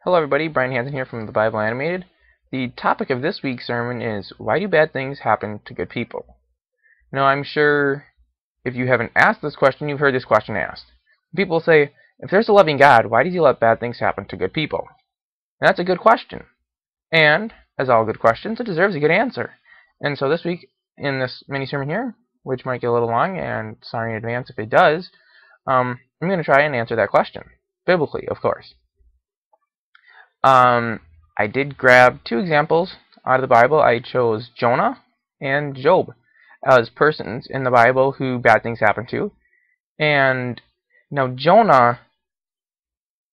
Hello everybody, Brian Hansen here from the Bible Animated. The topic of this week's sermon is, why do bad things happen to good people? Now I'm sure if you haven't asked this question, you've heard this question asked. People say, if there's a loving God, why does he let bad things happen to good people? And that's a good question. And, as all good questions, it deserves a good answer. And so this week, in this mini-sermon here, which might get a little long, and sorry in advance if it does, I'm going to try and answer that question. Biblically, of course. I did grab two examples out of the Bible. I chose Jonah and Job as persons in the Bible who bad things happen to. And now Jonah,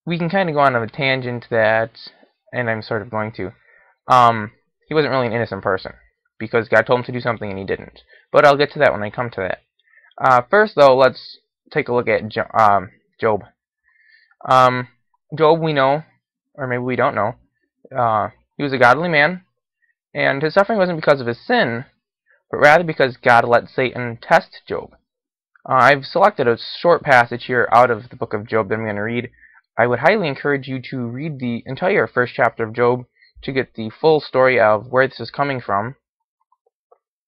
we can kind of go on a tangent to that, and I'm sort of going to. He wasn't really an innocent person, because God told him to do something and he didn't. But I'll get to that when I come to that. First, though, let's take a look at Job. Job, we know, or maybe we don't know, he was a godly man, and his suffering wasn't because of his sin, but rather because God let Satan test Job. I've selected a short passage here out of the book of Job that I'm going to read. I would highly encourage you to read the entire first chapter of Job to get the full story of where this is coming from.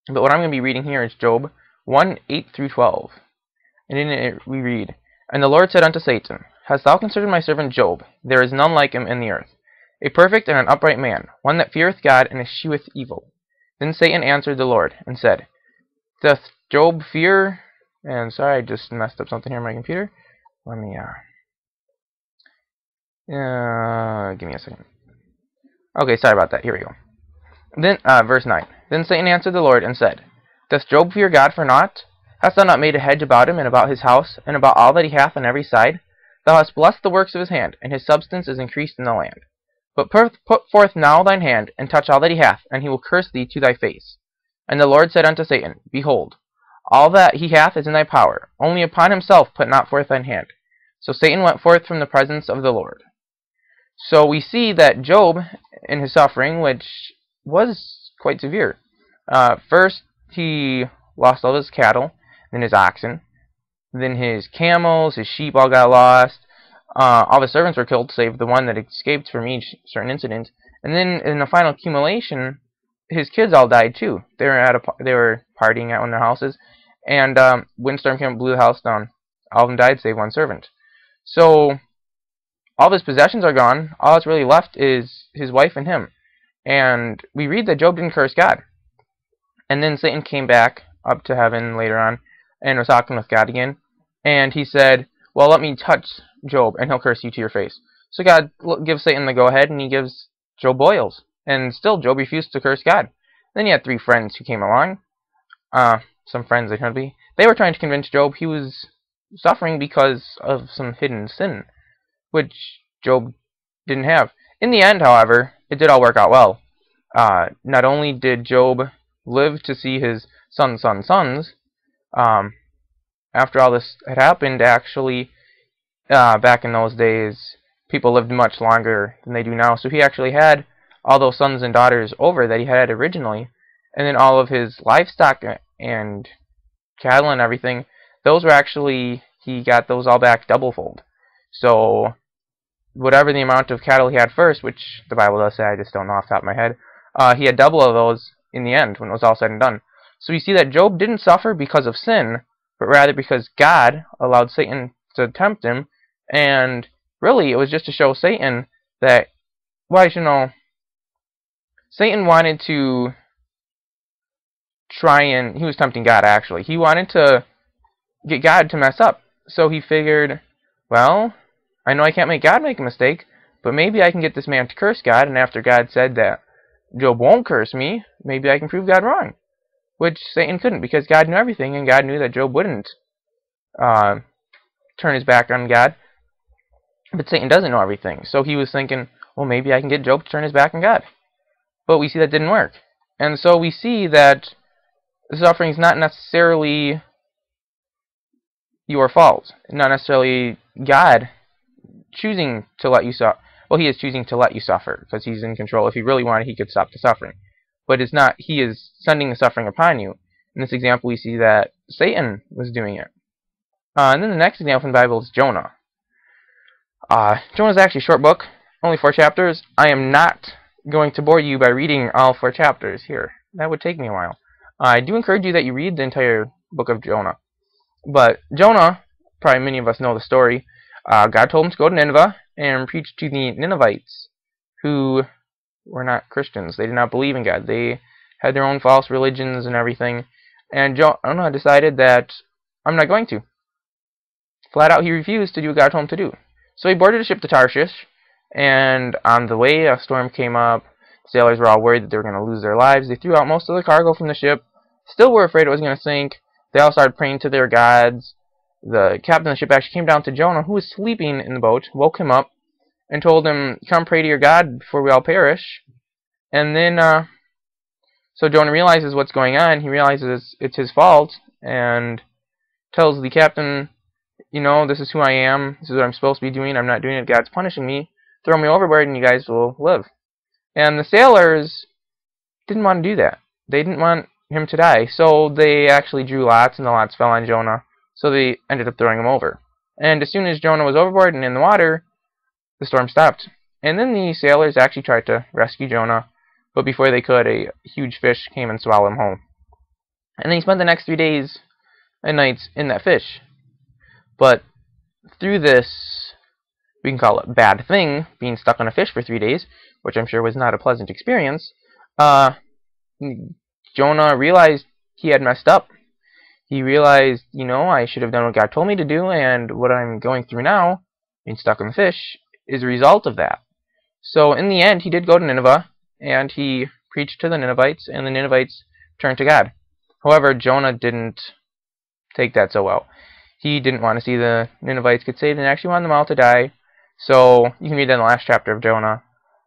But what I'm going to be reading here is Job 1:8-12. And in it we read, And the Lord said unto Satan, Hast thou considered my servant Job? There is none like him in the earth, a perfect and an upright man, one that feareth God and escheweth evil. Then Satan answered the Lord, and said, Doth Job fear? And sorry, I just messed up something here on my computer. Let me, give me a second. Okay, sorry about that. Here we go. Then, verse 9. Then Satan answered the Lord, and said, Doth Job fear God for naught? Hast thou not made a hedge about him, and about his house, and about all that he hath on every side? Thou hast blessed the works of his hand, and his substance is increased in the land. But put forth now thine hand, and touch all that he hath, and he will curse thee to thy face. And the Lord said unto Satan, Behold, all that he hath is in thy power, only upon himself put not forth thine hand. So Satan went forth from the presence of the Lord. So we see that Job, in his suffering, which was quite severe, first he lost all his cattle, then his oxen, then his camels, his sheep all got lost. All the servants were killed, save the one that escaped from each certain incident. And then, in the final accumulation, his kids all died too. They were partying at one of their houses, and windstorm came and blew the house down. All of them died, save one servant. So all of his possessions are gone. All that's really left is his wife and him. And we read that Job didn't curse God. And then Satan came back up to heaven later on and was talking with God again. And he said, well, let me touch Job, and he'll curse you to your face. So God gives Satan the go-ahead, and he gives Job boils. And still, Job refused to curse God. Then he had three friends who came along. Some friends, they turned to be. They were trying to convince Job he was suffering because of some hidden sin, which Job didn't have. In the end, however, it did all work out well. Not only did Job live to see his sons' after all this had happened, actually, back in those days, people lived much longer than they do now. So he actually had all those sons and daughters over that he had originally, and then all of his livestock and cattle and everything, those were actually, he got those all back doublefold. So whatever the amount of cattle he had first, which the Bible does say, I just don't know off the top of my head, he had double of those in the end when it was all said and done. So you see that Job didn't suffer because of sin, but rather because God allowed Satan to tempt him, and really it was just to show Satan that, well, Satan wanted to try and, he was tempting God actually. He wanted to get God to mess up. So he figured, well, I know I can't make God make a mistake, but maybe I can get this man to curse God, and after God said that Job won't curse me, maybe I can prove God wrong. Which Satan couldn't, because God knew everything, and God knew that Job wouldn't turn his back on God. But Satan doesn't know everything, so he was thinking, well, maybe I can get Job to turn his back on God. But we see that didn't work. And so we see that the suffering is not necessarily your fault. Not necessarily God choosing to let you suffer. Well, he is choosing to let you suffer, because he's in control. If he really wanted, he could stop the suffering. But it's not, he is sending the suffering upon you. In this example, we see that Satan was doing it. And then the next example in the Bible is Jonah. Jonah is actually a short book. only 4 chapters. I am not going to bore you by reading all 4 chapters here. That would take me a while. I do encourage you that you read the entire book of Jonah. But Jonah, probably many of us know the story, God told him to go to Nineveh and preach to the Ninevites, who were not Christians. They did not believe in God. They had their own false religions and everything. And Jonah decided that I'm not going to. Flat out, he refused to do what God told him to do. So he boarded a ship to Tarshish, and on the way, a storm came up. Sailors were all worried that they were going to lose their lives. They threw out most of the cargo from the ship. Still were afraid it was going to sink. They all started praying to their gods. The captain of the ship actually came down to Jonah, who was sleeping in the boat, woke him up, and told him, "Come pray to your God before we all perish." And then, so Jonah realizes what's going on. He realizes it's his fault, and tells the captain, "You know, this is who I am. This is what I'm supposed to be doing. I'm not doing it. God's punishing me. Throw me overboard, and you guys will live." And the sailors didn't want to do that. They didn't want him to die. So they actually drew lots, and the lots fell on Jonah. So they ended up throwing him over. And as soon as Jonah was overboard and in the water, the storm stopped. And then the sailors actually tried to rescue Jonah. But before they could, a huge fish came and swallowed him whole. And then he spent the next 3 days and nights in that fish. But through this, we can call it bad thing, being stuck on a fish for 3 days, which I'm sure was not a pleasant experience, Jonah realized he had messed up. He realized, you know, I should have done what God told me to do, and what I'm going through now, being stuck on the fish, is a result of that. So in the end, he did go to Nineveh, and he preached to the Ninevites, and the Ninevites turned to God. However, Jonah didn't take that so well. He didn't want to see the Ninevites get saved, and actually wanted them all to die. So you can read that in the last chapter of Jonah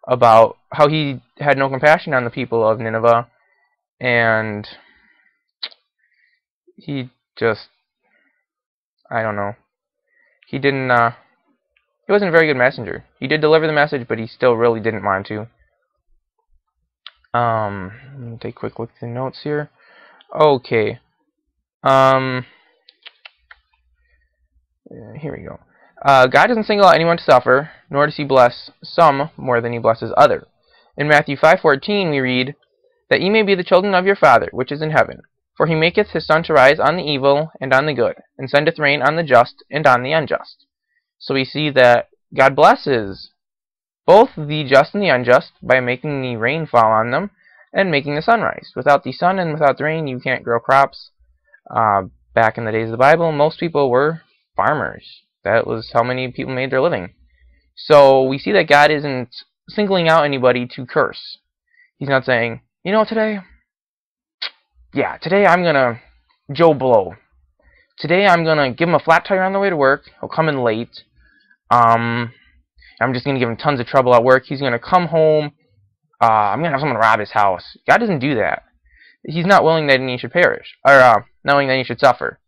about how he had no compassion on the people of Nineveh, and he just, I don't know, he wasn't a very good messenger. He did deliver the message, but he still really didn't want to. Let me take a quick look at the notes here. Okay. Here we go. God doesn't single out anyone to suffer, nor does he bless some more than he blesses others. In Matthew 5:14 we read, "That ye may be the children of your Father, which is in heaven. For he maketh his sun to rise on the evil and on the good, and sendeth rain on the just and on the unjust." So we see that God blesses both the just and the unjust by making the rain fall on them and making the sun rise. Without the sun and without the rain, you can't grow crops. Back in the days of the Bible, most people were farmers. That was how many people made their living. So we see that God isn't singling out anybody to curse. He's not saying, you know, today I'm going to Joe Blow. Today I'm going to give him a flat tire on the way to work. He'll come in late. I'm just going to give him tons of trouble at work. He's going to come home. I'm going to have someone rob his house. God doesn't do that. He's not willing that any should perish, or not willing that any should suffer,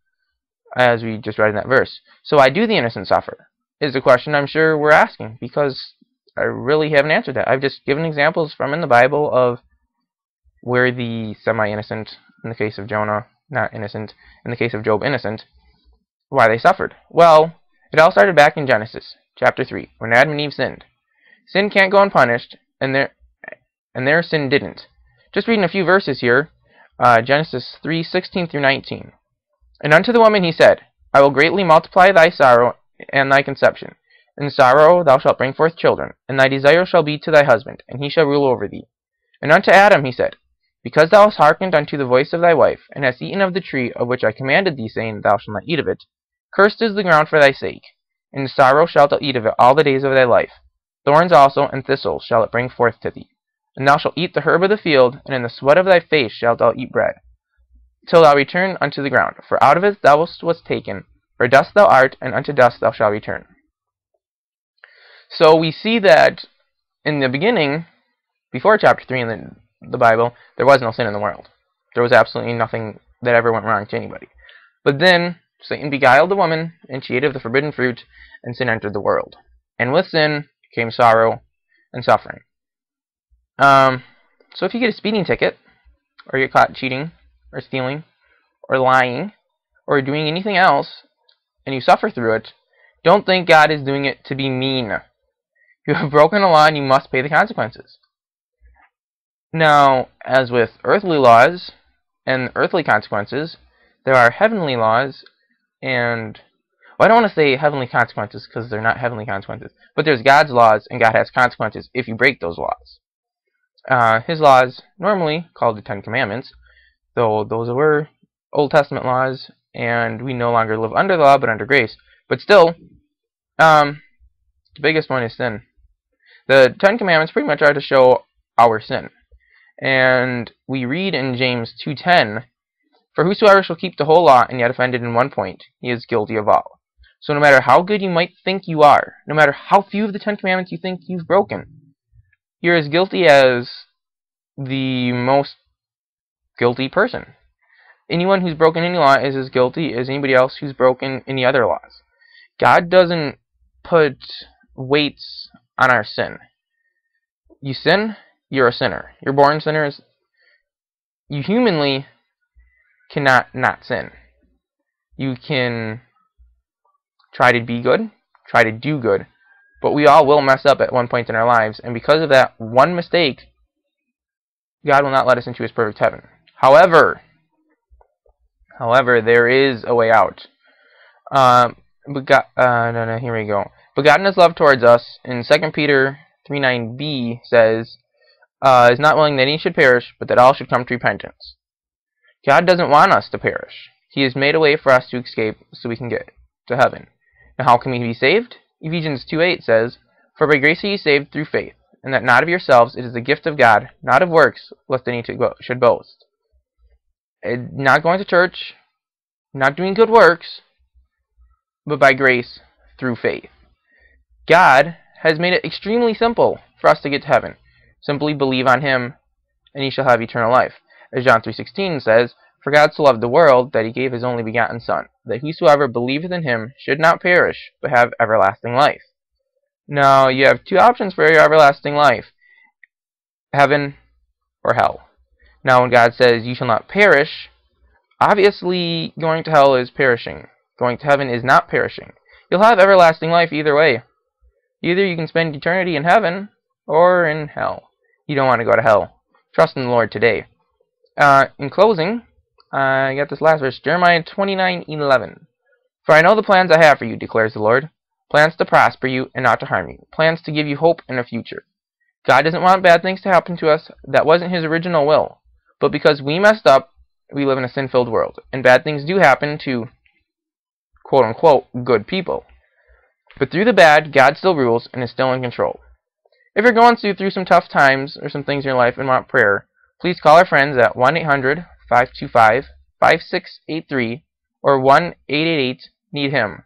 as we just read in that verse. So why do the innocent suffer? Is the question I'm sure we're asking, because I really haven't answered that. I've just given examples from in the Bible of where the semi-innocent, in the case of Jonah, not innocent, in the case of Job, innocent, why they suffered. Well, it all started back in Genesis chapter 3, when Adam and Eve sinned. Sin can't go unpunished, and their sin didn't. Just reading a few verses here, Genesis 3:16 through 19. "And unto the woman he said, I will greatly multiply thy sorrow and thy conception. In sorrow thou shalt bring forth children, and thy desire shall be to thy husband, and he shall rule over thee. And unto Adam he said, Because thou hast hearkened unto the voice of thy wife, and hast eaten of the tree of which I commanded thee, saying, Thou shalt not eat of it, cursed is the ground for thy sake. In sorrow shalt thou eat of it all the days of thy life. Thorns also and thistles shall it bring forth to thee. And thou shalt eat the herb of the field, and in the sweat of thy face shalt thou eat bread, till thou return unto the ground. For out of it thou wast taken, for dust thou art, and unto dust thou shalt return." So we see that in the beginning, before chapter 3 in the Bible, there was no sin in the world. There was absolutely nothing that ever went wrong to anybody. But then Satan beguiled the woman, and she ate of the forbidden fruit, and sin entered the world. And with sin came sorrow and suffering. So if you get a speeding ticket, or you're caught cheating, or stealing, or lying, or doing anything else, and you suffer through it, don't think God is doing it to be mean. You have broken a law and you must pay the consequences. Now, as with earthly laws and earthly consequences, there are heavenly laws and... Well, I don't want to say heavenly consequences because they're not heavenly consequences. But there's God's laws, and God has consequences if you break those laws. His laws, normally called the Ten Commandments, though those were Old Testament laws, and we no longer live under the law but under grace. But still, the biggest one is sin. The Ten Commandments pretty much are to show our sin. And we read in James 2:10, "For whosoever shall keep the whole law and yet offended in one point, he is guilty of all." So no matter how good you might think you are, no matter how few of the Ten Commandments you think you've broken, you're as guilty as the most guilty person. Anyone who's broken any law is as guilty as anybody else who's broken any other laws. God doesn't put weights on our sin. You sin, you're a sinner. You're born sinners. You humanly cannot not sin. You can try to be good, try to do good, but we all will mess up at one point in our lives, and because of that one mistake, God will not let us into His perfect heaven. However, there is a way out. Here we go. But God in His love towards us, in 2 Peter 3:9b says, is not willing that any should perish, but that all should come to repentance. God doesn't want us to perish. He has made a way for us to escape so we can get to heaven. Now how can we be saved? Ephesians 2:8 says, "For by grace are ye saved through faith, and that not of yourselves, it is the gift of God, not of works, lest any should boast." Not going to church, not doing good works, but by grace through faith. God has made it extremely simple for us to get to heaven. Simply believe on Him, and ye shall have eternal life. As John 3:16 says, "For God so loved the world, that He gave His only begotten Son, that whosoever believeth in Him should not perish, but have everlasting life." Now, you have two options for your everlasting life: heaven or hell. Now, when God says, "You shall not perish," obviously going to hell is perishing. Going to heaven is not perishing. You'll have everlasting life either way. Either you can spend eternity in heaven or in hell. You don't want to go to hell. Trust in the Lord today. In closing, I got this last verse, Jeremiah 29:11. "For I know the plans I have for you, declares the Lord, plans to prosper you and not to harm you, plans to give you hope and a future." God doesn't want bad things to happen to us. That wasn't His original will. But because we messed up, we live in a sin-filled world, and bad things do happen to quote-unquote good people. But through the bad, God still rules and is still in control. If you're going through some tough times or some things in your life and want prayer, please call our friends at 1-800-525-5683 or 1-888-NEED-HIM.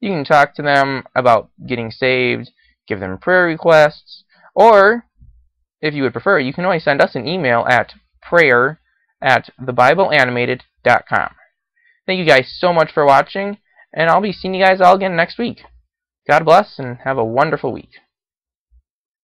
You can talk to them about getting saved, give them prayer requests, or, if you would prefer, you can always send us an email at prayer@thebibleanimated.com. Thank you guys so much for watching, and I'll be seeing you guys all again next week. God bless, and have a wonderful week.